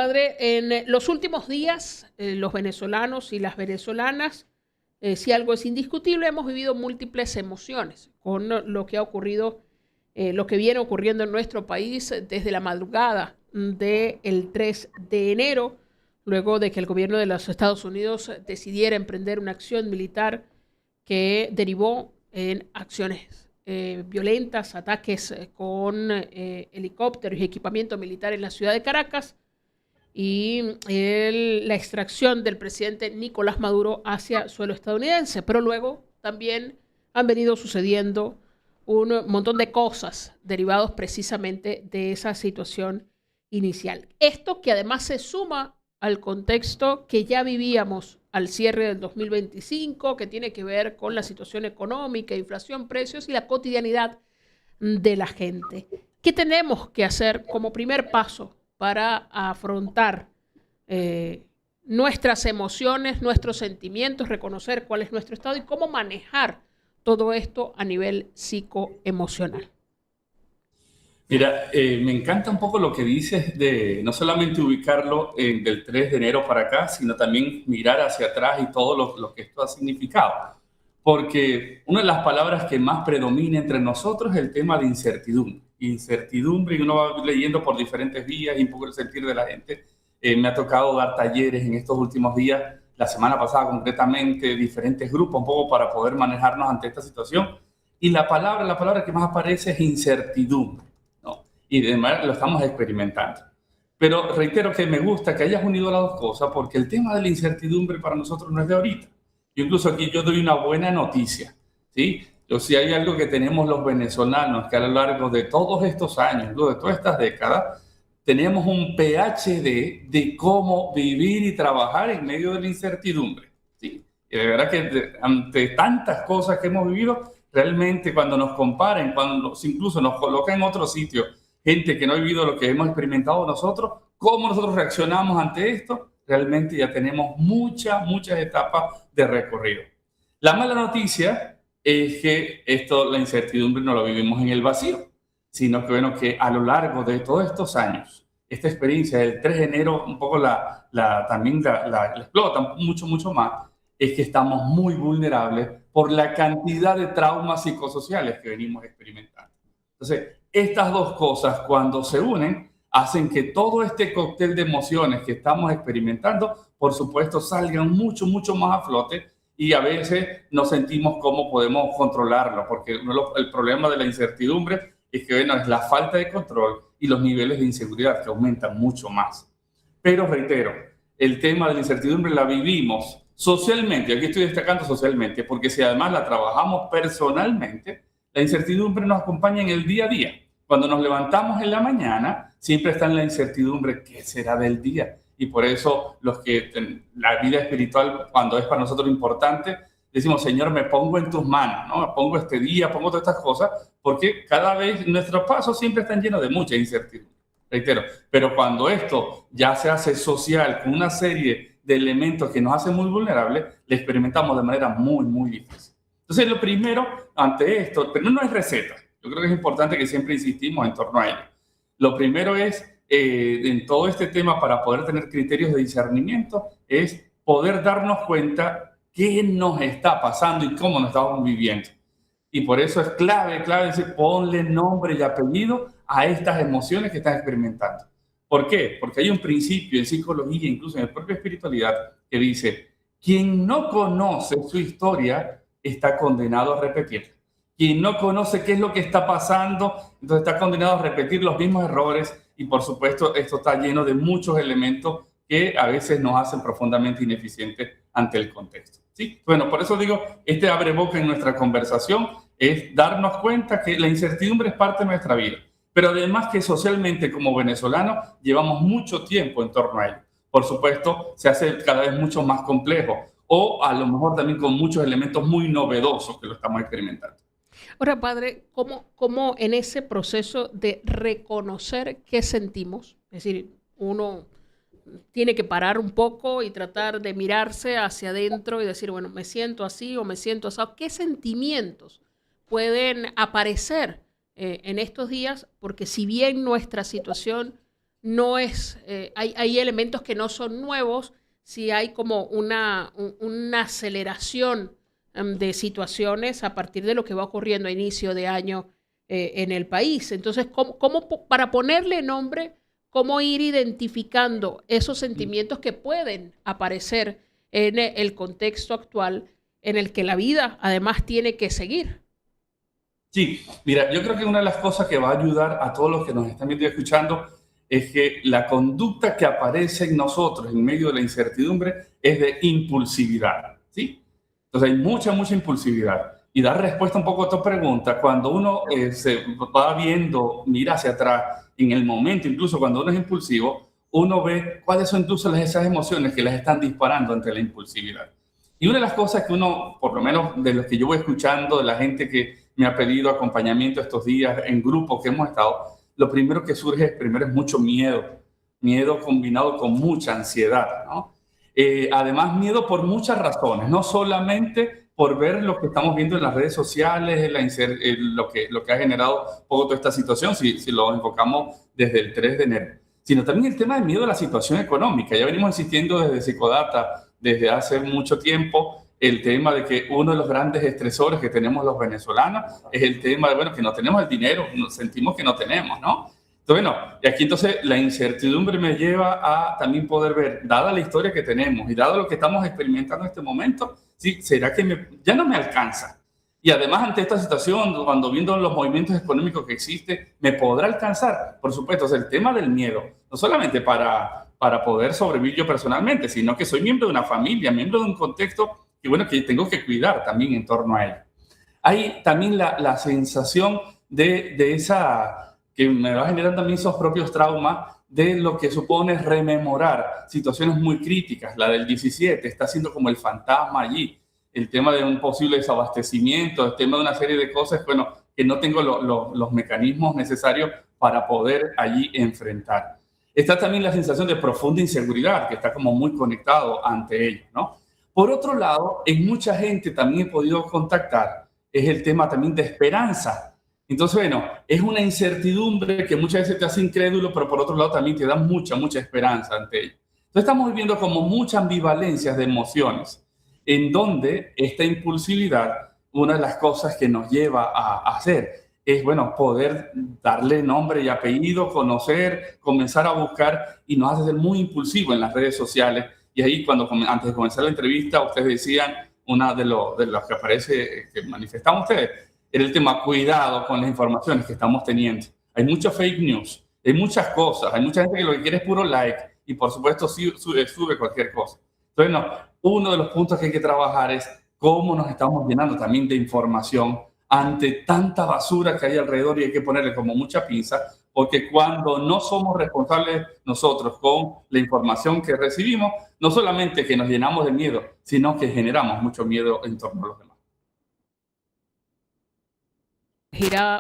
Padre, en los últimos días, los venezolanos y las venezolanas, si algo es indiscutible, hemos vivido múltiples emociones con lo que ha ocurrido, lo que viene ocurriendo en nuestro país desde la madrugada del 3 de enero, luego de que el gobierno de los Estados Unidos decidiera emprender una acción militar que derivó en acciones violentas, ataques con helicópteros y equipamiento militar en la ciudad de Caracas, y la extracción del presidente Nicolás Maduro hacia suelo estadounidense. Pero luego también han venido sucediendo un montón de cosas derivados precisamente de esa situación inicial. Esto que además se suma al contexto que ya vivíamos al cierre del 2025, que tiene que ver con la situación económica, inflación, precios y la cotidianidad de la gente. ¿Qué tenemos que hacer como primer paso para afrontar nuestras emociones, nuestros sentimientos, reconocer cuál es nuestro estado y cómo manejar todo esto a nivel psicoemocional? Mira, me encanta un poco lo que dices de no solamente ubicarlo del 3 de enero para acá, sino también mirar hacia atrás y todo lo que esto ha significado. Porque una de las palabras que más predomina entre nosotros es el tema de incertidumbre. Incertidumbre, y uno va leyendo por diferentes vías y un poco el sentir de la gente. Me ha tocado dar talleres en estos últimos días, la semana pasada concretamente, diferentes grupos, un poco para poder manejarnos ante esta situación. Y la palabra que más aparece es incertidumbre, ¿no? Y de manera lo estamos experimentando. Pero reitero que me gusta que hayas unido las dos cosas, porque el tema de la incertidumbre para nosotros no es de ahorita. Yo incluso aquí yo doy una buena noticia, ¿sí? Si hay algo que tenemos los venezolanos, que a lo largo de todos estos años, de todas estas décadas, tenemos un PhD de cómo vivir y trabajar en medio de la incertidumbre, ¿sí? Y de verdad que ante tantas cosas que hemos vivido, realmente cuando nos comparen, cuando incluso nos colocan en otro sitio, gente que no ha vivido lo que hemos experimentado nosotros, cómo nosotros reaccionamos ante esto, realmente ya tenemos muchas etapas de recorrido. La mala noticia es que la incertidumbre no lo vivimos en el vacío, sino que, bueno, que a lo largo de todos estos años, esta experiencia del 3 de enero un poco también la explota mucho más, es que estamos muy vulnerables por la cantidad de traumas psicosociales que venimos experimentando. Entonces, estas dos cosas cuando se unen, hacen que todo este cóctel de emociones que estamos experimentando, por supuesto, salgan mucho más a flote, y a veces nos sentimos cómo podemos controlarlo, porque el problema de la incertidumbre es que, bueno, es la falta de control y los niveles de inseguridad que aumentan mucho más. Pero reitero, el tema de la incertidumbre la vivimos socialmente, aquí estoy destacando socialmente, porque si además la trabajamos personalmente, la incertidumbre nos acompaña en el día a día. Cuando nos levantamos en la mañana, siempre está en la incertidumbre, ¿qué será del día? Y por eso la vida espiritual, cuando es para nosotros importante, decimos, Señor, me pongo en tus manos, ¿no? Me pongo este día, pongo todas estas cosas, porque cada vez nuestros pasos siempre están llenos de mucha incertidumbre. Reitero, pero cuando esto ya se hace social, con una serie de elementos que nos hacen muy vulnerables, le experimentamos de manera muy difícil. Entonces, lo primero ante esto, pero no es receta. Yo creo que es importante que siempre insistimos en torno a ello. Lo primero es, en todo este tema, para poder tener criterios de discernimiento, es poder darnos cuenta qué nos está pasando y cómo nos estamos viviendo. Y por eso es clave decir, ponle nombre y apellido a estas emociones que estás experimentando. ¿Por qué? Porque hay un principio en psicología, incluso en la propia espiritualidad, que dice, quien no conoce su historia está condenado a repetirla. Quien no conoce qué es lo que está pasando, entonces está condenado a repetir los mismos errores, y por supuesto esto está lleno de muchos elementos que a veces nos hacen profundamente ineficientes ante el contexto, ¿sí? Bueno, por eso digo, este abre boca en nuestra conversación es darnos cuenta que la incertidumbre es parte de nuestra vida, pero además que socialmente como venezolanos llevamos mucho tiempo en torno a ello. Por supuesto, se hace cada vez mucho más complejo, o a lo mejor también con muchos elementos muy novedosos que lo estamos experimentando. Ahora, padre, ¿cómo en ese proceso de reconocer qué sentimos? Es decir, uno tiene que parar un poco y tratar de mirarse hacia adentro y decir, bueno, me siento así o me siento así. ¿Qué sentimientos pueden aparecer en estos días? Porque si bien nuestra situación no es, hay elementos que no son nuevos, si hay como una aceleración de situaciones a partir de lo que va ocurriendo a inicio de año en el país. Entonces, para ponerle nombre, cómo ir identificando esos sentimientos que pueden aparecer en el contexto actual en el que la vida además tiene que seguir? Sí, mira, yo creo que una de las cosas que va a ayudar a todos los que nos están viendo y escuchando es que la conducta que aparece en nosotros en medio de la incertidumbre es de impulsividad, ¿sí? Entonces hay mucha impulsividad. Y dar respuesta un poco a tu pregunta, cuando uno se va viendo, mira hacia atrás, en el momento, incluso cuando uno es impulsivo, uno ve cuáles son incluso esas emociones que las están disparando ante la impulsividad. Y una de las cosas que uno, por lo menos de los que yo voy escuchando, de la gente que me ha pedido acompañamiento estos días en grupos que hemos estado, lo primero que surge primero es mucho miedo combinado con mucha ansiedad, ¿no? Además, miedo por muchas razones, no solamente por ver lo que estamos viendo en las redes sociales, lo que ha generado un poco toda esta situación, si lo enfocamos desde el 3 de enero, sino también el tema del miedo a la situación económica. Ya venimos insistiendo desde Psicodata, desde hace mucho tiempo, el tema de que uno de los grandes estresores que tenemos los venezolanos es el tema de, bueno, que no tenemos el dinero, sentimos que no tenemos, ¿no? Entonces, bueno, y aquí entonces la incertidumbre me lleva a también poder ver, dada la historia que tenemos y dado lo que estamos experimentando en este momento, ¿sí? ¿Será que ya no me alcanza? Y además ante esta situación, cuando viendo los movimientos económicos que existen, ¿me podrá alcanzar? Por supuesto, es el tema del miedo, no solamente para poder sobrevivir yo personalmente, sino que soy miembro de una familia, miembro de un contexto que, bueno, que tengo que cuidar también en torno a ello. Hay también la sensación de esa que me va a generar también esos propios traumas de lo que supone rememorar situaciones muy críticas. La del 17 está siendo como el fantasma allí. El tema de un posible desabastecimiento, el tema de una serie de cosas, bueno, que no tengo los mecanismos necesarios para poder allí enfrentar. Está también la sensación de profunda inseguridad, que está como muy conectado ante ello, ¿no? Por otro lado, en mucha gente también he podido contactar, es el tema también de esperanza. Entonces, bueno, es una incertidumbre que muchas veces te hace incrédulo, pero por otro lado también te da mucha esperanza ante ello. Entonces estamos viviendo como muchas ambivalencias de emociones, en donde esta impulsividad, una de las cosas que nos lleva a hacer es, bueno, poder darle nombre y apellido, conocer, comenzar a buscar, y nos hace ser muy impulsivo en las redes sociales. Y ahí, antes de comenzar la entrevista, ustedes decían, una de los que aparece, que manifestamos ustedes, era el tema cuidado con las informaciones que estamos teniendo. Hay mucho fake news, hay muchas cosas, hay mucha gente que lo que quiere es puro like y por supuesto sube cualquier cosa. Entonces, no, uno de los puntos que hay que trabajar es cómo nos estamos llenando también de información ante tanta basura que hay alrededor, y hay que ponerle como mucha pinza, porque cuando no somos responsables nosotros con la información que recibimos, no solamente que nos llenamos de miedo, sino que generamos mucho miedo en torno a los demás.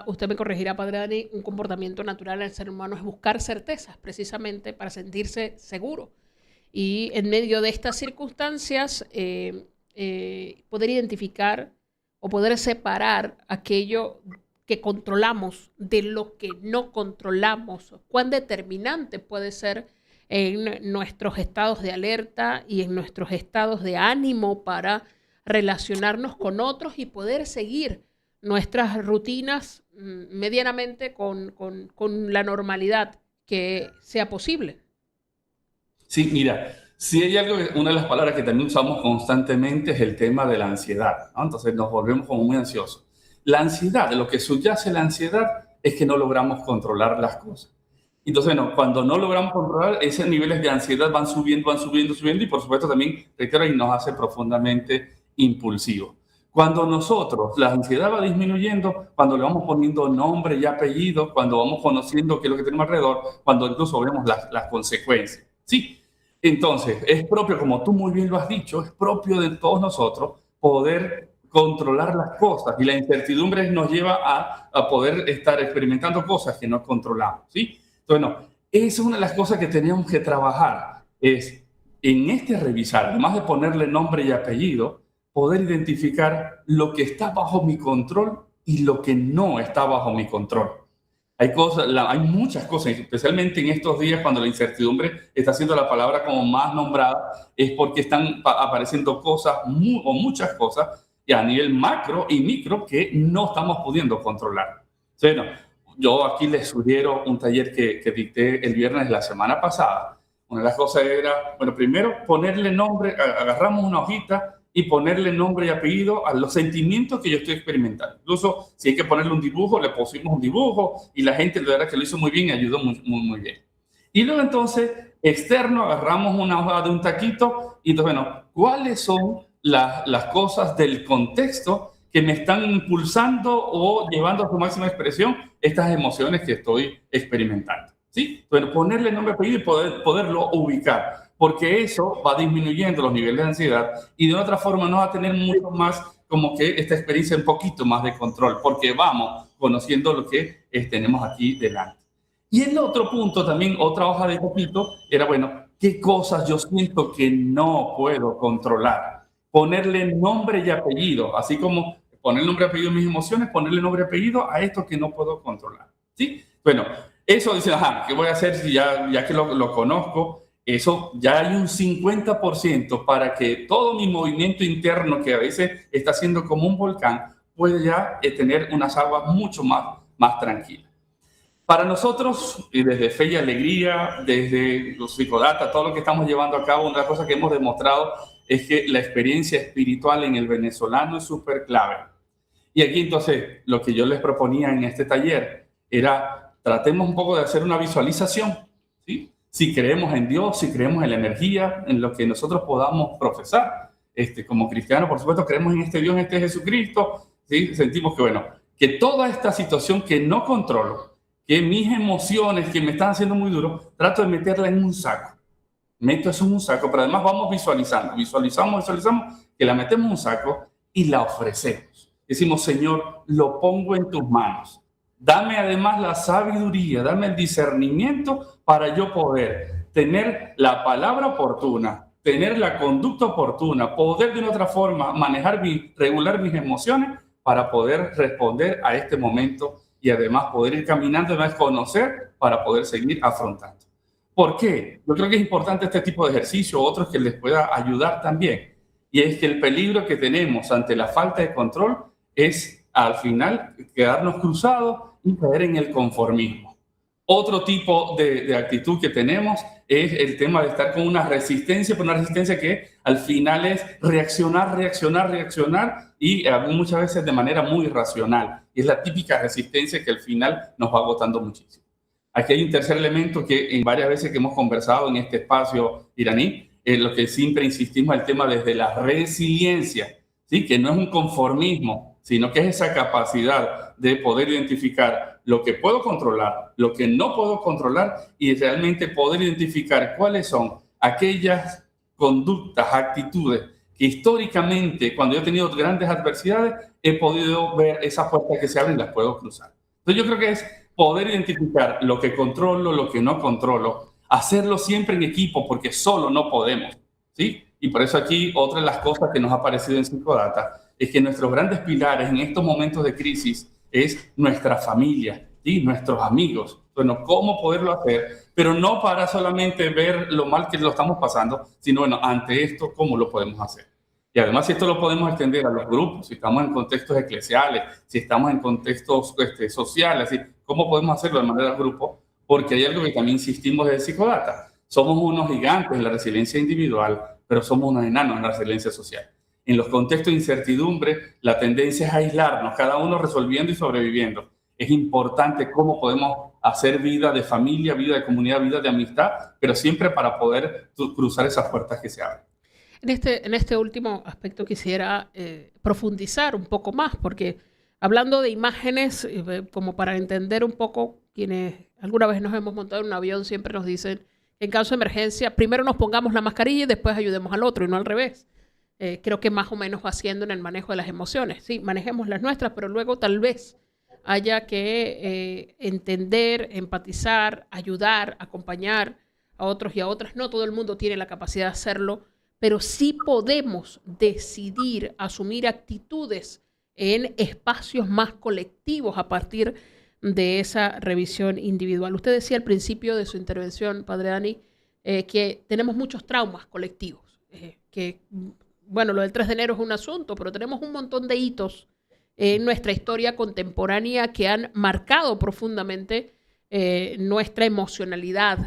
Usted me corregirá, Padre Dani, un comportamiento natural del ser humano es buscar certezas, precisamente para sentirse seguro. Y en medio de estas circunstancias, poder identificar o poder separar aquello que controlamos de lo que no controlamos. Cuán determinante puede ser en nuestros estados de alerta y en nuestros estados de ánimo para relacionarnos con otros y poder seguir nuestras rutinas medianamente con la normalidad que sea posible. Sí, mira, si hay algo, una de las palabras que también usamos constantemente es el tema de la ansiedad, ¿no? Entonces nos volvemos como muy ansiosos. La ansiedad, lo que subyace la ansiedad es que no logramos controlar las cosas. Entonces, no, cuando no logramos controlar, esos niveles de ansiedad van subiendo y por supuesto también, reitero, y nos hace profundamente impulsivos. Cuando nosotros, la ansiedad va disminuyendo, cuando le vamos poniendo nombre y apellido, cuando vamos conociendo qué es lo que tenemos alrededor, cuando incluso vemos las consecuencias. Sí, entonces es propio, como tú muy bien lo has dicho, es propio de todos nosotros poder controlar las cosas, y la incertidumbre nos lleva a poder estar experimentando cosas que no controlamos, ¿sí? Entonces, no, esa es una de las cosas que teníamos que trabajar, es en revisar, además de ponerle nombre y apellido, poder identificar lo que está bajo mi control y lo que no está bajo mi control. Hay cosas, hay muchas cosas, especialmente en estos días cuando la incertidumbre está siendo la palabra como más nombrada, es porque están apareciendo cosas o muchas cosas y a nivel macro y micro que no estamos pudiendo controlar. Bueno, yo aquí les sugiero un taller que dicté el viernes de la semana pasada. Una de las cosas era, bueno, primero ponerle nombre, agarramos una hojita y ponerle nombre y apellido a los sentimientos que yo estoy experimentando. Incluso si hay que ponerle un dibujo, le pusimos un dibujo y la gente de verdad que lo hizo muy bien y ayudó muy bien. Y luego entonces, externo, agarramos una hoja de un taquito y entonces, bueno, ¿cuáles son las cosas del contexto que me están impulsando o llevando a su máxima expresión estas emociones que estoy experimentando? ¿Sí? Bueno, ponerle nombre y apellido y poderlo ubicar, porque eso va disminuyendo los niveles de ansiedad y de otra forma no va a tener mucho más como que esta experiencia un poquito más de control, porque vamos conociendo lo que tenemos aquí delante. Y el otro punto también, otra hoja de poquito, era, bueno, ¿qué cosas yo siento que no puedo controlar? Ponerle nombre y apellido, así como poner nombre y apellido a mis emociones, ponerle nombre y apellido a esto que no puedo controlar. ¿Sí? Bueno, eso dice, ajá, ¿qué voy a hacer si ya que lo conozco? Eso ya hay un 50% para que todo mi movimiento interno, que a veces está siendo como un volcán, pueda ya tener unas aguas mucho más tranquilas. Para nosotros, y desde Fe y Alegría, desde los Psicodata, todo lo que estamos llevando a cabo, una cosa que hemos demostrado es que la experiencia espiritual en el venezolano es súper clave. Y aquí entonces lo que yo les proponía en este taller era, tratemos un poco de hacer una visualización, ¿sí? Si creemos en Dios, si creemos en la energía, en lo que nosotros podamos profesar. Como cristianos, por supuesto, creemos en este Dios, en este Jesucristo, ¿sí? Sentimos que, bueno, que toda esta situación que no controlo, que mis emociones que me están haciendo muy duro, trato de meterla en un saco. Meto eso en un saco, pero además vamos visualizamos que la metemos en un saco y la ofrecemos. Decimos, Señor, lo pongo en tus manos. Dame además la sabiduría, dame el discernimiento para yo poder tener la palabra oportuna, tener la conducta oportuna, poder de una otra forma manejar, regular mis emociones para poder responder a este momento y además poder ir caminando, además conocer para poder seguir afrontando. ¿Por qué? Yo creo que es importante este tipo de ejercicio, otros que les pueda ayudar también. Y es que el peligro que tenemos ante la falta de control es al final quedarnos cruzados y caer en el conformismo. Otro tipo de actitud que tenemos es el tema de estar con una resistencia, pero una resistencia que al final es reaccionar y muchas veces de manera muy irracional. Y es la típica resistencia que al final nos va agotando muchísimo. Aquí hay un tercer elemento que en varias veces que hemos conversado en este espacio iraní, en lo que siempre insistimos, el tema desde la resiliencia, ¿sí? Que no es un conformismo, sino que es esa capacidad de poder identificar lo que puedo controlar, lo que no puedo controlar y realmente poder identificar cuáles son aquellas conductas, actitudes que históricamente, cuando yo he tenido grandes adversidades, he podido ver esas puertas que se abren y las puedo cruzar. Entonces yo creo que es poder identificar lo que controlo, lo que no controlo, hacerlo siempre en equipo porque solo no podemos, ¿sí? Y por eso aquí otra de las cosas que nos ha parecido en Psicodata es que nuestros grandes pilares en estos momentos de crisis es nuestra familia, ¿sí? Nuestros amigos. Bueno, cómo poderlo hacer, pero no para solamente ver lo mal que lo estamos pasando, sino, bueno, ante esto, cómo lo podemos hacer. Y además, si esto lo podemos extender a los grupos, si estamos en contextos eclesiales, si estamos en contextos sociales, ¿sí? ¿Cómo podemos hacerlo de manera grupo? Porque hay algo que también insistimos desde Psicodata. Somos unos gigantes en la resiliencia individual, pero somos unos enanos en la resiliencia social. En los contextos de incertidumbre, la tendencia es aislarnos, cada uno resolviendo y sobreviviendo. Es importante cómo podemos hacer vida de familia, vida de comunidad, vida de amistad, pero siempre para poder cruzar esas puertas que se abren. En este último aspecto quisiera profundizar un poco más, porque hablando de imágenes, como para entender un poco, quienes alguna vez nos hemos montado en un avión siempre nos dicen que en caso de emergencia, primero nos pongamos la mascarilla y después ayudemos al otro y no al revés. Creo que más o menos va siendo en el manejo de las emociones. Sí, manejemos las nuestras, pero luego tal vez haya que entender, empatizar, ayudar, acompañar a otros y a otras. No todo el mundo tiene la capacidad de hacerlo, pero sí podemos decidir asumir actitudes en espacios más colectivos a partir de esa revisión individual. Usted decía al principio de su intervención, Padre Dani, que tenemos muchos traumas colectivos, bueno, lo del 3 de enero es un asunto, pero tenemos un montón de hitos en nuestra historia contemporánea que han marcado profundamente nuestra emocionalidad,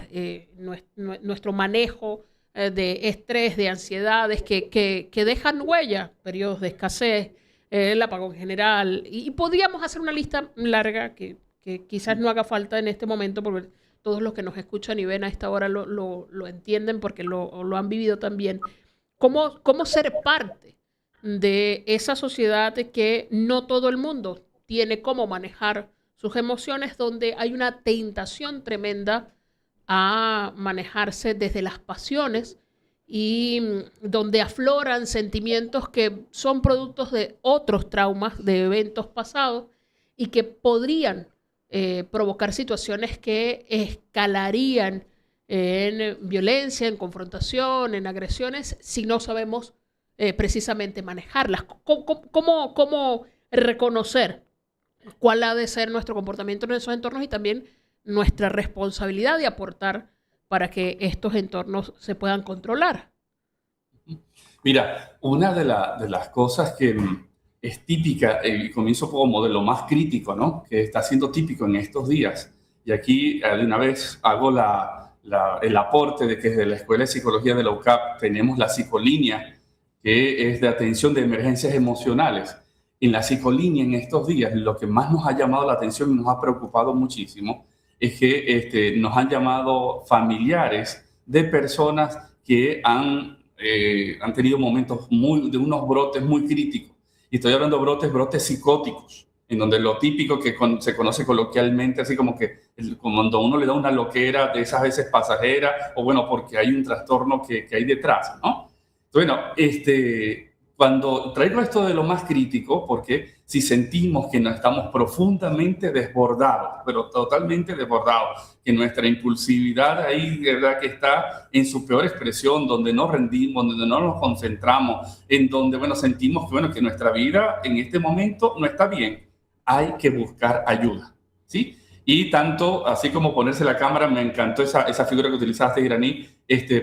nuestro manejo de estrés, de ansiedades, que dejan huella, periodos de escasez, el apagón general, y podríamos hacer una lista larga que quizás no haga falta en este momento, porque todos los que nos escuchan y ven a esta hora lo entienden porque lo han vivido también. ¿Cómo ser parte de esa sociedad que no todo el mundo tiene cómo manejar sus emociones, donde hay una tentación tremenda a manejarse desde las pasiones y donde afloran sentimientos que son productos de otros traumas, de eventos pasados y que podrían provocar situaciones que escalarían en violencia, en confrontación, en agresiones, si no sabemos precisamente manejarlas? ¿Cómo reconocer cuál ha de ser nuestro comportamiento en esos entornos y también nuestra responsabilidad de aportar para que estos entornos se puedan controlar? Mira, una de las cosas que es típica, y comienzo como de lo más crítico, ¿no?, que está siendo típico en estos días, y aquí de una vez hago el aporte de que desde la Escuela de Psicología de la UCAP tenemos la psicolínea, que es de atención de emergencias emocionales. En la psicolínea en estos días, lo que más nos ha llamado la atención y nos ha preocupado muchísimo es que nos han llamado familiares de personas que han tenido momentos de unos brotes muy críticos. Y estoy hablando de brotes psicóticos, en donde lo típico que se conoce coloquialmente, así como que cuando uno le da una loquera de esas veces pasajera, o bueno, porque hay un trastorno que hay detrás, ¿no? Bueno, cuando traigo esto de lo más crítico, porque si sentimos que nos estamos profundamente desbordados, pero totalmente desbordados, que nuestra impulsividad ahí, de verdad, que está en su peor expresión, donde no rendimos, donde no nos concentramos, en donde, bueno, sentimos que nuestra vida en este momento no está bien, hay que buscar ayuda, ¿sí? Y tanto, así como ponerse la cámara, me encantó esa figura que utilizaste, Iraní.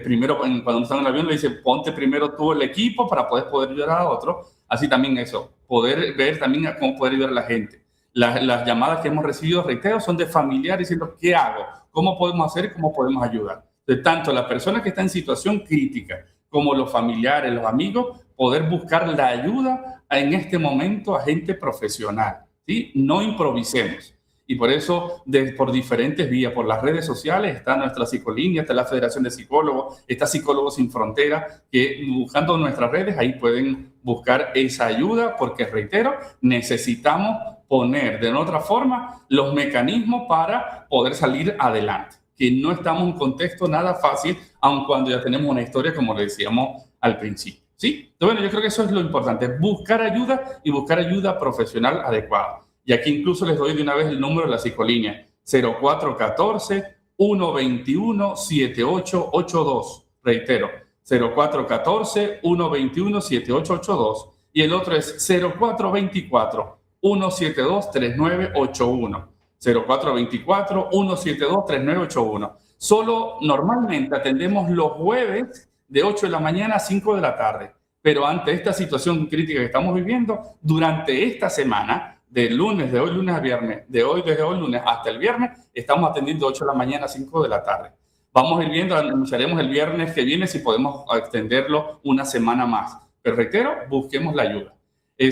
Primero, cuando uno está en el avión, le dice, ponte primero tú el equipo para poder ayudar a otro. Así también eso, poder ver también cómo poder ayudar a la gente. Las llamadas que hemos recibido, reitero, son de familiares diciendo, ¿qué hago? ¿Cómo podemos hacer? ¿Cómo podemos ayudar? De tanto las personas que están en situación crítica como los familiares, los amigos, poder buscar la ayuda en este momento a gente profesional, ¿sí? No improvisemos. Y por eso, por diferentes vías, por las redes sociales, está nuestra psicolínea, está la Federación de Psicólogos, está Psicólogos Sin Fronteras, que buscando nuestras redes, ahí pueden buscar esa ayuda, porque, reitero, necesitamos poner de otra forma los mecanismos para poder salir adelante, que no estamos en un contexto nada fácil, aun cuando ya tenemos una historia, como le decíamos al principio, ¿sí? Entonces, bueno, yo creo que eso es lo importante, buscar ayuda y buscar ayuda profesional adecuada. Y aquí incluso les doy de una vez el número de la psicolínea, 0414-121-7882. Reitero, 0414-121-7882. Y el otro es 0424-172-3981. 0424-172-3981. Solo normalmente atendemos los jueves de 8 de la mañana a 5 de la tarde. Pero ante esta situación crítica que estamos viviendo, durante esta semana, desde hoy lunes a viernes, desde hoy lunes hasta el viernes, estamos atendiendo 8 de la mañana a 5 de la tarde. Vamos a ir viendo, anunciaremos el viernes que viene si podemos extenderlo una semana más. Pero reitero, busquemos la ayuda.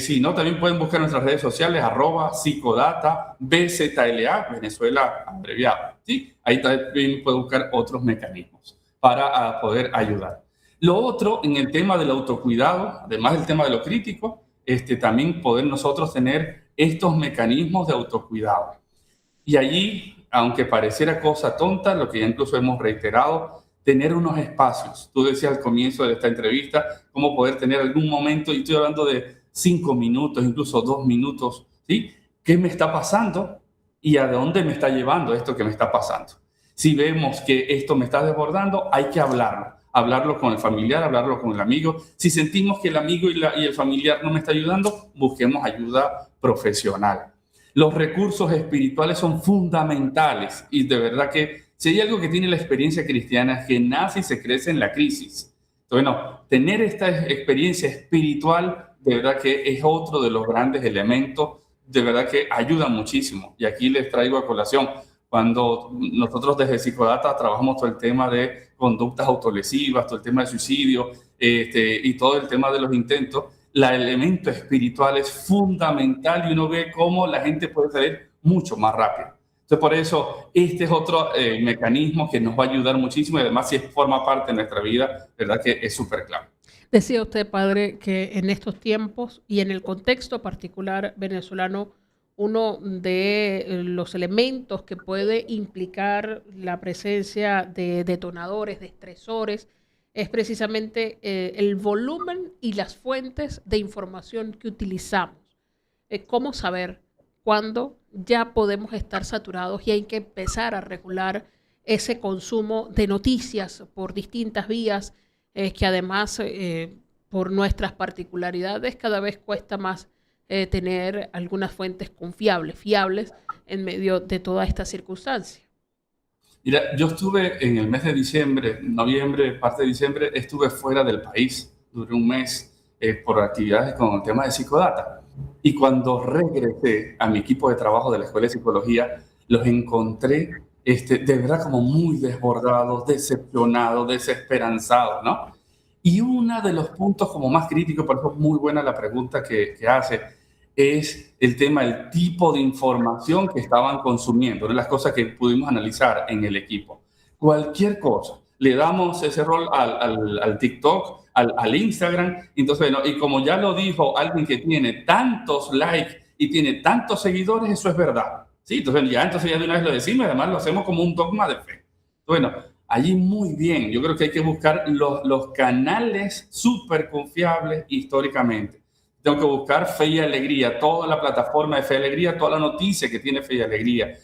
Si no, también pueden buscar nuestras redes sociales, @psicodata, BZLA, Venezuela abreviado, ¿sí? Ahí también pueden buscar otros mecanismos para poder ayudar. Lo otro, en el tema del autocuidado, además del tema de lo crítico, también poder nosotros tener estos mecanismos de autocuidado. Y allí, aunque pareciera cosa tonta, lo que ya incluso hemos reiterado, tener unos espacios. Tú decías al comienzo de esta entrevista cómo poder tener algún momento, y estoy hablando de 5 minutos, incluso 2 minutos, ¿sí? ¿Qué me está pasando y a dónde me está llevando esto que me está pasando? Si vemos que esto me está desbordando, hay que hablarlo con el familiar, hablarlo con el amigo. Si sentimos que el amigo y el familiar no me está ayudando, busquemos ayuda profesional. Los recursos espirituales son fundamentales y de verdad que si hay algo que tiene la experiencia cristiana es que nace y se crece en la crisis. Entonces, bueno, tener esta experiencia espiritual de verdad que es otro de los grandes elementos, de verdad que ayuda muchísimo. Y aquí les traigo a colación, cuando nosotros desde Psicodata trabajamos todo el tema de conductas autolesivas, todo el tema de suicidio y todo el tema de los intentos, el elemento espiritual es fundamental y uno ve cómo la gente puede salir mucho más rápido. Entonces, por eso, este es otro mecanismo que nos va a ayudar muchísimo y además si forma parte de nuestra vida, verdad que es súper clave. Decía usted, padre, que en estos tiempos y en el contexto particular venezolano, uno de los elementos que puede implicar la presencia de detonadores, de estresores, es precisamente el volumen y las fuentes de información que utilizamos. ¿Cómo saber cuándo ya podemos estar saturados y hay que empezar a regular ese consumo de noticias por distintas vías, que además por nuestras particularidades cada vez cuesta más tener algunas fuentes confiables, fiables en medio de toda esta circunstancia? Mira, yo estuve en el mes de diciembre, noviembre, parte de diciembre, estuve fuera del país, duré un mes por actividades con el tema de Psicodata. Y cuando regresé a mi equipo de trabajo de la Escuela de Psicología, los encontré de verdad como muy desbordados, decepcionados, desesperanzados, ¿no? Y uno de los puntos como más críticos, por eso es muy buena la pregunta que hace, es el tema del tipo de información que estaban consumiendo, una de las cosas que pudimos analizar en el equipo. Cualquier cosa, le damos ese rol al TikTok, al Instagram, entonces, bueno, y como ya lo dijo alguien que tiene tantos likes y tiene tantos seguidores, eso es verdad. Sí, entonces ya de una vez lo decimos, además lo hacemos como un dogma de fe. Bueno, allí muy bien, yo creo que hay que buscar los canales súper confiables históricamente. Tengo que buscar Fe y Alegría, toda la plataforma de Fe y Alegría, toda la noticia que tiene Fe y Alegría.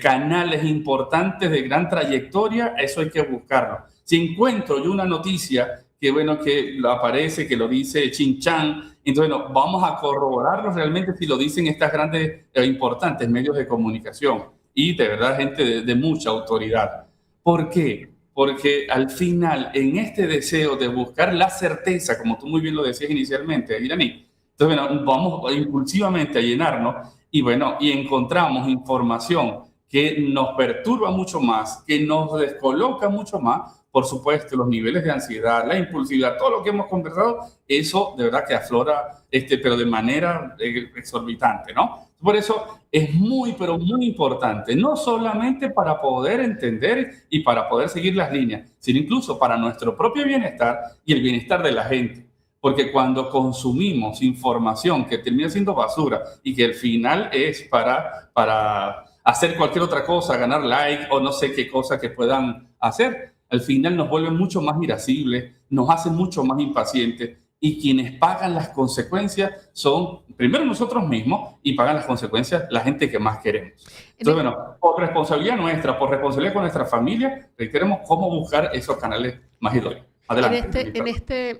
Canales importantes de gran trayectoria, eso hay que buscarlo. Si encuentro yo una noticia que, bueno, que aparece, que lo dice Chin-Chan, entonces, bueno, vamos a corroborarlo realmente si lo dicen estas grandes e importantes medios de comunicación y de verdad gente de mucha autoridad. ¿Por qué? Porque al final, en este deseo de buscar la certeza, como tú muy bien lo decías inicialmente, Iraní, entonces, bueno, vamos impulsivamente a llenarnos y, bueno, y encontramos información que nos perturba mucho más, que nos descoloca mucho más. Por supuesto, los niveles de ansiedad, la impulsividad, todo lo que hemos conversado, eso de verdad que aflora, pero de manera exorbitante, ¿no? Por eso es muy, pero muy importante, no solamente para poder entender y para poder seguir las líneas, sino incluso para nuestro propio bienestar y el bienestar de la gente. Porque cuando consumimos información que termina siendo basura y que al final es para hacer cualquier otra cosa, ganar like o no sé qué cosa que puedan hacer, al final nos vuelve mucho más irascibles, nos hace mucho más impacientes y quienes pagan las consecuencias son primero nosotros mismos y pagan las consecuencias la gente que más queremos. Entonces, bueno, por responsabilidad nuestra, por responsabilidad con nuestra familia, reiteremos cómo buscar esos canales más idóneos. Adelante.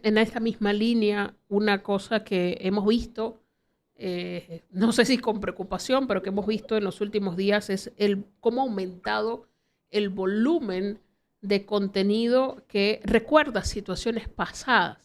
En esta misma línea, una cosa que hemos visto, no sé si con preocupación, pero que hemos visto en los últimos días es cómo ha aumentado el volumen de contenido que recuerda situaciones pasadas,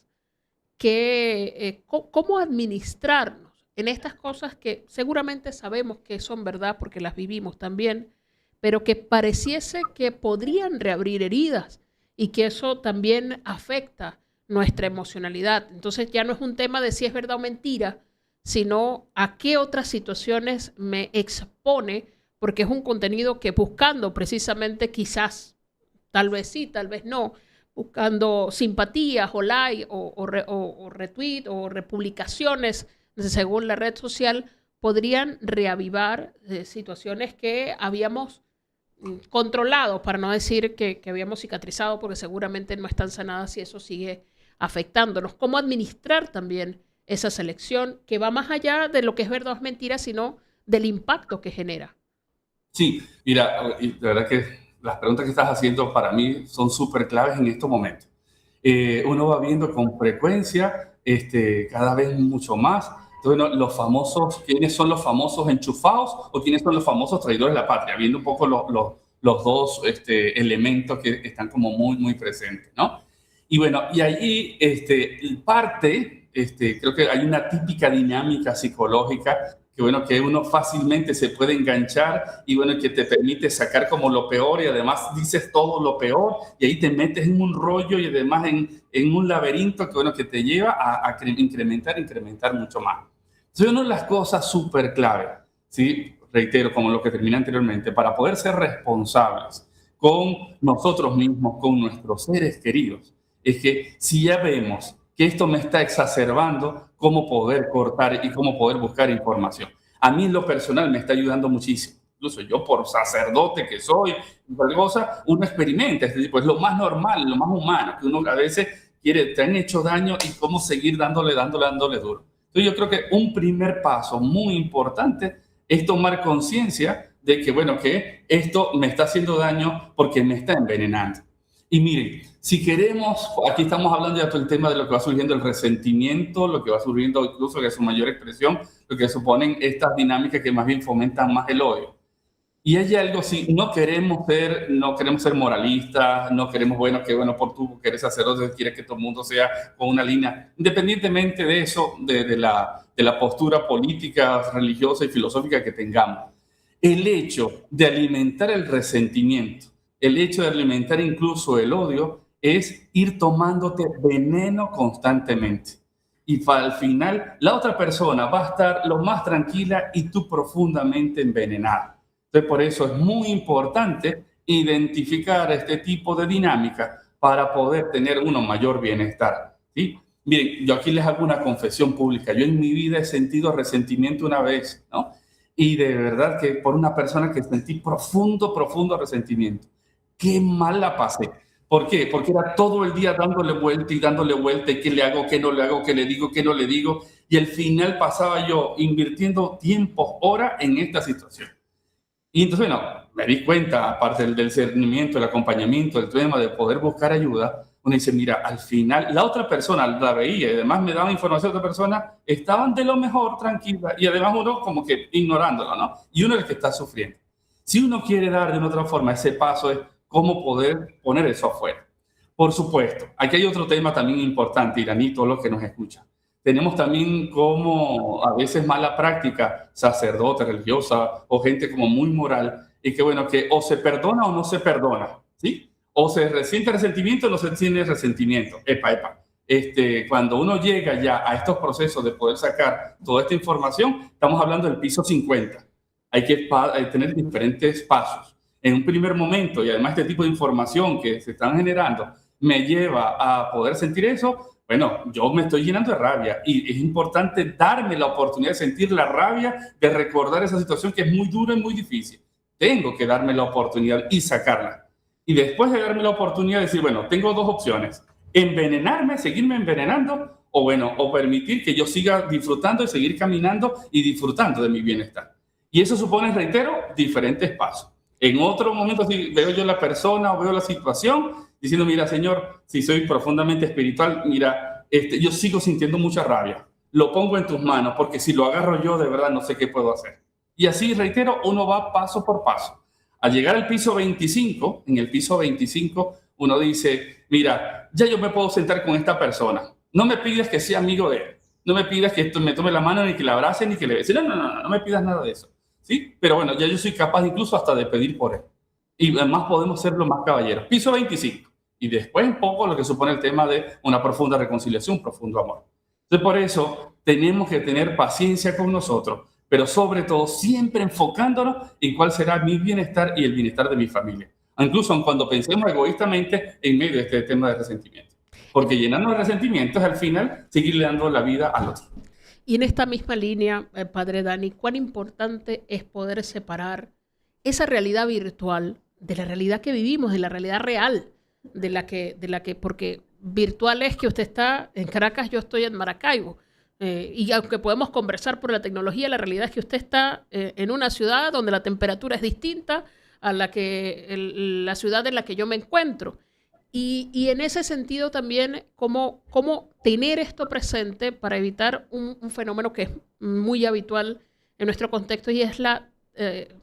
cómo administrarnos en estas cosas que seguramente sabemos que son verdad porque las vivimos también, pero que pareciese que podrían reabrir heridas y que eso también afecta nuestra emocionalidad. Entonces ya no es un tema de si es verdad o mentira, sino a qué otras situaciones me expone, porque es un contenido que buscando precisamente quizás, tal vez sí, tal vez no, buscando simpatías o like o retweet o republicaciones según la red social, podrían reavivar situaciones que habíamos controlado, para no decir que habíamos cicatrizado, porque seguramente no están sanadas y eso sigue afectándonos. ¿Cómo administrar también esa selección que va más allá de lo que es verdad o es mentira, sino del impacto que genera? Sí, mira, de verdad que las preguntas que estás haciendo para mí son súper claves en estos momentos. Uno va viendo con frecuencia, cada vez mucho más, Entonces, bueno, los famosos, ¿quiénes son los famosos enchufados o quiénes son los famosos traidores de la patria? Viendo un poco los dos elementos que están como muy, muy presentes, ¿no? Y bueno, y ahí creo que hay una típica dinámica psicológica que bueno, que uno fácilmente se puede enganchar y bueno, que te permite sacar como lo peor y además dices todo lo peor y ahí te metes en un rollo y además en un laberinto que bueno, que te lleva a incrementar mucho más. Entonces, una de las cosas súper clave, ¿sí? Reitero, como lo que terminé anteriormente, para poder ser responsables con nosotros mismos, con nuestros seres queridos, es que si ya vemos que esto me está exacerbando, cómo poder cortar y cómo poder buscar información. A mí en lo personal me está ayudando muchísimo. Incluso yo por sacerdote que soy, cosa, uno experimenta, es decir, pues lo más normal, lo más humano, que uno a veces quiere, te han hecho daño y cómo seguir dándole duro. Entonces yo creo que un primer paso muy importante es tomar conciencia de que, bueno, que esto me está haciendo daño porque me está envenenando. Y miren, si queremos, aquí estamos hablando ya todo el tema de lo que va surgiendo el resentimiento, lo que va surgiendo incluso que es su mayor expresión, lo que suponen estas dinámicas que más bien fomentan más el odio. Y hay algo, si no queremos ser moralistas, no queremos, por tú que eres sacerdote, quieres que todo el mundo sea con una línea, independientemente de eso, de la postura política, religiosa y filosófica que tengamos. El hecho de alimentar el resentimiento, el hecho de alimentar incluso el odio, es ir tomándote veneno constantemente. Y al final, la otra persona va a estar lo más tranquila y tú profundamente envenenado. Entonces, por eso es muy importante identificar este tipo de dinámica para poder tener uno mayor bienestar, ¿sí? Miren, yo aquí les hago una confesión pública. Yo en mi vida he sentido resentimiento una vez, ¿no? Y de verdad que por una persona que sentí profundo resentimiento. Qué mal la pasé. ¿Por qué? Porque era todo el día dándole vuelta y qué le hago, qué no le hago, qué le digo, qué no le digo. Y al final pasaba yo invirtiendo tiempo, horas en esta situación. Y entonces, bueno, me di cuenta, aparte del discernimiento, el acompañamiento, el tema de poder buscar ayuda, uno dice, mira, al final la otra persona la veía y además me daba información de otra persona, estaban de lo mejor, tranquila, y además uno como que ignorándolo, ¿no? Y uno es el que está sufriendo. Si uno quiere dar de una otra forma ese paso es cómo poder poner eso afuera. Por supuesto, aquí hay otro tema también importante, Iraní, todos los que nos escuchan. Tenemos también como a veces mala práctica, sacerdote, religiosa o gente como muy moral, y que bueno, que o se perdona o no se perdona, ¿sí? O se siente resentimiento o no se siente resentimiento. Cuando uno llega ya a estos procesos de poder sacar toda esta información, estamos hablando del piso 50. Hay que tener diferentes pasos. En un primer momento, y además este tipo de información que se están generando, me lleva a poder sentir eso. Bueno, yo me estoy llenando de rabia y es importante darme la oportunidad de sentir la rabia, de recordar esa situación que es muy dura y muy difícil. Tengo que darme la oportunidad y sacarla. Y después de darme la oportunidad de decir, bueno, tengo dos opciones. Envenenarme, seguirme envenenando o permitir que yo siga disfrutando y seguir caminando y disfrutando de mi bienestar. Y eso supone, reitero, diferentes pasos. En otro momento, si veo yo la persona o veo la situación, diciendo, mira, Señor, si soy profundamente espiritual, mira, yo sigo sintiendo mucha rabia. Lo pongo en tus manos, porque si lo agarro yo, de verdad no sé qué puedo hacer. Y así, reitero, uno va paso por paso. Al llegar al piso 25, en el piso 25, uno dice, mira, ya yo me puedo sentar con esta persona. No me pidas que sea amigo de él. No me pidas que me tome la mano, ni que la abrace, ni que le bese. No me pidas nada de eso. ¿Sí? Pero bueno, ya yo soy capaz incluso hasta de pedir por él. Y además podemos ser los más caballeros. Piso 25. Y después un poco lo que supone el tema de una profunda reconciliación, un profundo amor. Entonces, por eso tenemos que tener paciencia con nosotros, pero sobre todo siempre enfocándonos en cuál será mi bienestar y el bienestar de mi familia. Incluso cuando pensemos egoístamente en medio de este tema de resentimiento. Porque llenarnos de resentimientos al final seguirle dando la vida al otro. Y en esta misma línea, Padre Dani, ¿cuán importante es poder separar esa realidad virtual de la realidad que vivimos, de la realidad real, de la que porque virtual es que usted está en Caracas, yo estoy en Maracaibo, y aunque podemos conversar por la tecnología, la realidad es que usted está en una ciudad donde la temperatura es distinta a la ciudad en la que yo me encuentro. Y en ese sentido también, cómo tener esto presente para evitar un fenómeno que es muy habitual en nuestro contexto y es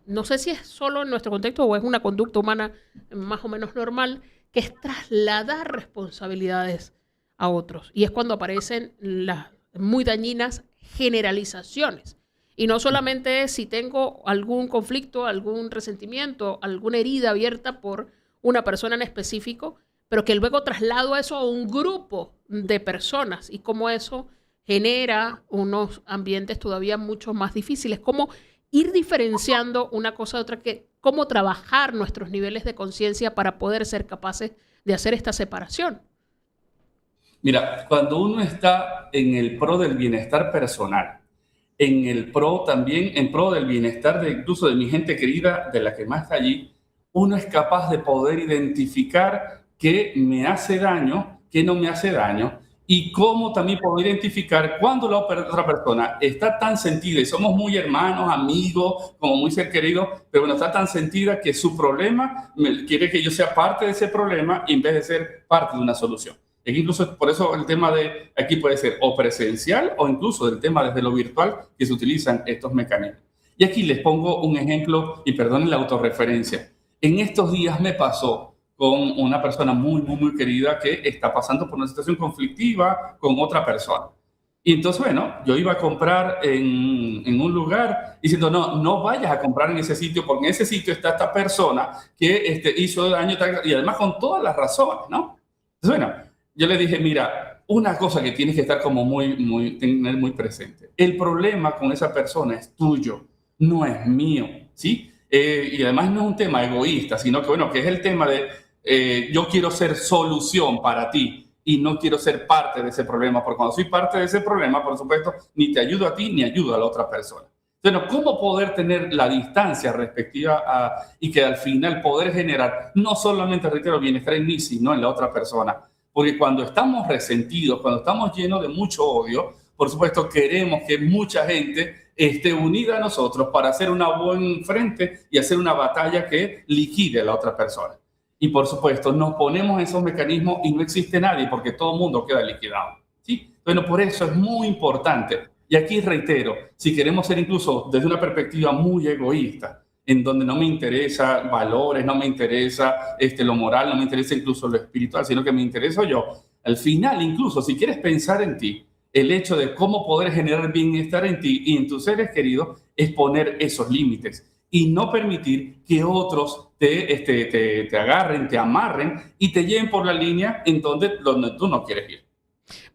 no sé si es solo en nuestro contexto o es una conducta humana más o menos normal, que es trasladar responsabilidades a otros. Y es cuando aparecen las muy dañinas generalizaciones. Y no solamente es si tengo algún conflicto, algún resentimiento, alguna herida abierta por una persona en específico, pero que luego traslado eso a un grupo de personas y cómo eso genera unos ambientes todavía mucho más difíciles. Cómo ir diferenciando una cosa de otra, cómo trabajar nuestros niveles de conciencia para poder ser capaces de hacer esta separación. Mira, cuando uno está en el pro del bienestar personal, en el pro también, en pro del bienestar incluso de mi gente querida, de la que más está allí, uno es capaz de poder identificar qué me hace daño, qué no me hace daño, y cómo también puedo identificar cuando la otra persona está tan sentida, y somos muy hermanos, amigos, como muy ser queridos, pero bueno, está tan sentida que su problema quiere que yo sea parte de ese problema en vez de ser parte de una solución. Y incluso por eso el tema de aquí puede ser o presencial o incluso del tema desde lo virtual que se utilizan estos mecanismos. Y aquí les pongo un ejemplo, y perdonen la autorreferencia. En estos días me pasó con una persona muy querida que está pasando por una situación conflictiva con otra persona. Y entonces, bueno, yo iba a comprar en un lugar diciendo, no vayas a comprar en ese sitio porque en ese sitio está esta persona que hizo daño y además con todas las razones, ¿no? Entonces, bueno, yo le dije, mira, una cosa que tienes que estar como tener muy presente. El problema con esa persona es tuyo, no es mío, ¿sí? Y además no es un tema egoísta, sino que, bueno, que es el tema de yo quiero ser solución para ti y no quiero ser parte de ese problema, porque cuando soy parte de ese problema, por supuesto, ni te ayudo a ti ni ayudo a la otra persona. Entonces, ¿cómo poder tener la distancia respectiva y que al final poder generar no solamente, reitero, bienestar en mí, sino en la otra persona? Porque cuando estamos resentidos, cuando estamos llenos de mucho odio, por supuesto queremos que mucha gente esté unida a nosotros para hacer una buen frente y hacer una batalla que liquide a la otra persona. Y por supuesto nos ponemos esos mecanismos y no existe nadie porque todo el mundo queda liquidado, ¿sí? Bueno, por eso es muy importante. Y aquí reitero, si queremos ser incluso desde una perspectiva muy egoísta, en donde no me interesa valores, no me interesa lo moral, no me interesa incluso lo espiritual, sino que me intereso yo. Al final, incluso si quieres pensar en ti, el hecho de cómo poder generar bienestar en ti y en tus seres queridos es poner esos límites y no permitir que otros te agarren, te amarren y te lleven por la línea en donde tú no quieres ir.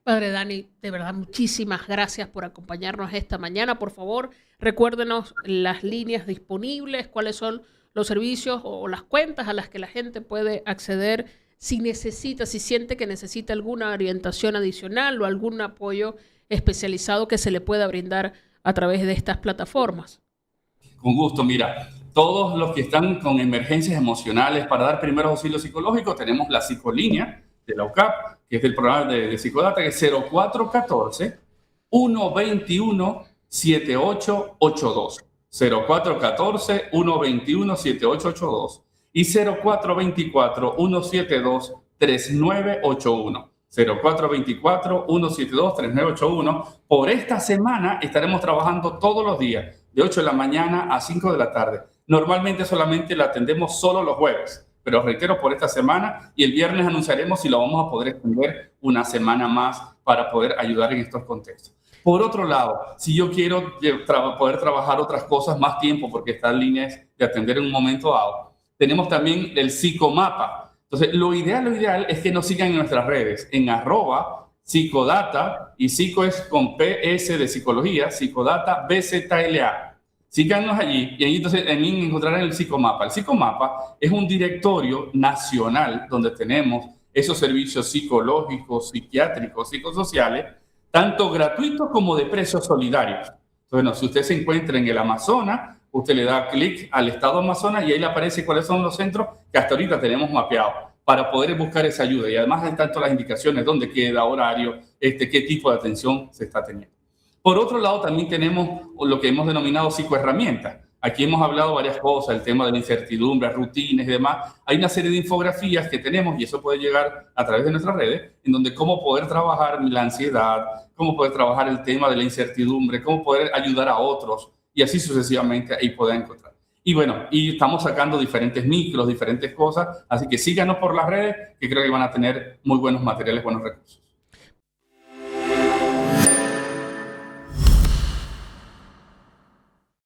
Padre Dani, de verdad, muchísimas gracias por acompañarnos esta mañana. Por favor, recuérdenos las líneas disponibles, cuáles son los servicios o las cuentas a las que la gente puede acceder si siente que necesita alguna orientación adicional o algún apoyo especializado que se le pueda brindar a través de estas plataformas. Con gusto, mira, todos los que están con emergencias emocionales para dar primeros auxilios psicológicos, tenemos la psicolínea de la UCAP, que es el programa de Psicodata, que es 0414-121-7882. 0414-121-7882 y 0424-172-3981. 0424-172-3981. Por esta semana estaremos trabajando todos los días, de 8 de la mañana a 5 de la tarde. Normalmente solamente la atendemos solo los jueves, pero reitero, por esta semana, y el viernes anunciaremos si lo vamos a poder extender una semana más para poder ayudar en estos contextos. Por otro lado, si yo quiero poder trabajar otras cosas más tiempo, porque están líneas de atender en un momento dado, tenemos también el psicomapa. Entonces, lo ideal es que nos sigan en nuestras redes, en @psicodata, y psico es con PS de psicología, psicodata BZLA. Síganos allí y ahí entonces encontrarán el psicomapa. El psicomapa es un directorio nacional donde tenemos esos servicios psicológicos, psiquiátricos, psicosociales, tanto gratuitos como de precios solidarios. Entonces, bueno, si usted se encuentra en el Amazonas, usted le da clic al estado Amazonas y ahí le aparece cuáles son los centros que hasta ahorita tenemos mapeados para poder buscar esa ayuda. Y además hay tanto las indicaciones, dónde queda, horario, qué tipo de atención se está teniendo. Por otro lado, también tenemos lo que hemos denominado psicoherramientas. Aquí hemos hablado varias cosas, el tema de la incertidumbre, rutinas y demás. Hay una serie de infografías que tenemos, y eso puede llegar a través de nuestras redes, en donde cómo poder trabajar la ansiedad, cómo poder trabajar el tema de la incertidumbre, cómo poder ayudar a otros, y así sucesivamente ahí pueden encontrar. Y bueno, y estamos sacando diferentes micros, diferentes cosas, así que síganos por las redes, que creo que van a tener muy buenos materiales, buenos recursos.